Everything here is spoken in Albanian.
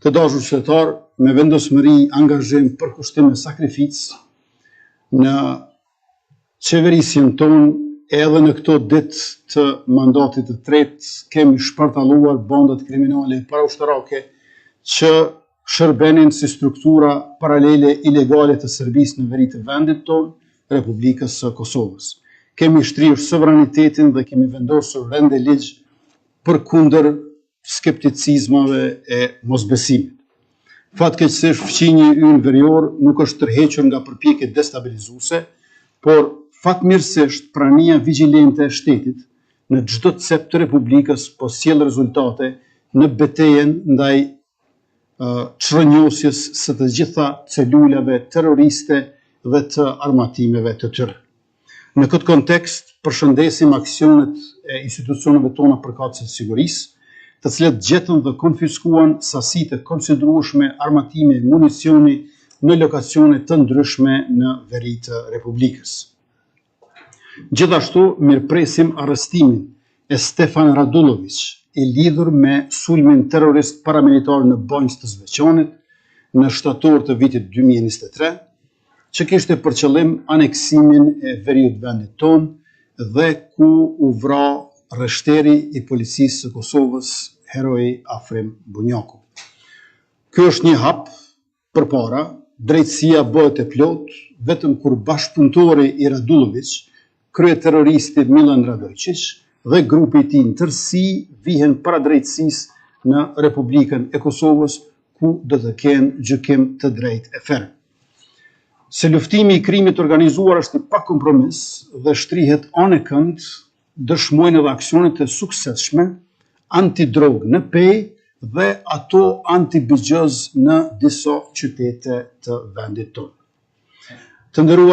Të dashur qytetar, me vendosmëri, angazhim, përkushtim e sakrificë në qeverisjen tonë, edhe në këto ditë të mandatit të tretë, kemi shpartalluar bandat kriminale paraushtarake që shërbenin si struktura paralele ilegale të Serbisë në veri të vendit tonë, Republikës së Kosovës. Kemi shtrirë sovranitetin dhe kemi vendosur rende ligj përkundër skepticizmave e mosbesimit. Fatkeqësisht fqinji ynë verior nuk është tërhequr nga përpjekjet destabilizuese, por fatmirësisht prania vigjilente e shtetit në çdo cep të Republikës po sjell rezultate në betejën ndaj çrënjosjes së të gjitha celulave terroriste dhe të armatimeve të tyre. Në këtë kontekst, përshëndesim aksionet e institucioneve tona përkatëse të sigurisë, të cilët gjetën dhe konfiskuan sasi të konsiderueshme armatime e municioni në lokacione të ndryshme në veri të Republikës. Gjithashtu, mirëpresim arrestimin e Stefan Radulović, i lidhur me sulmin terrorist paramilitar në Banjës të Zveçanit në shtator të vitit 2023, që kishte për qëllim aneksimin e veriut vendit tonë dhe ku u vra rreshteri i policisë së Kosovës, heroi Afrim Bunjaku. Ky është një hap përpara, drejtësia bëhet e plot vetëm kur bashkëpunëtori i Radulović, kryeterroristi Milan Radojčić dhe grupi i tij në tërësi vihen para drejtësisë në Republikën e Kosovës, ku do të kenë gjykim të drejtë e ferm. Se luftimi i krimit organizuar është i pakompromis dhe shtrihet anë e kënd, dëshmojnë edhe aksionet e suksesshme antidrogë në Pejë dhe ato antibigjoz në disa qytete të vendit tonë. Të nderuar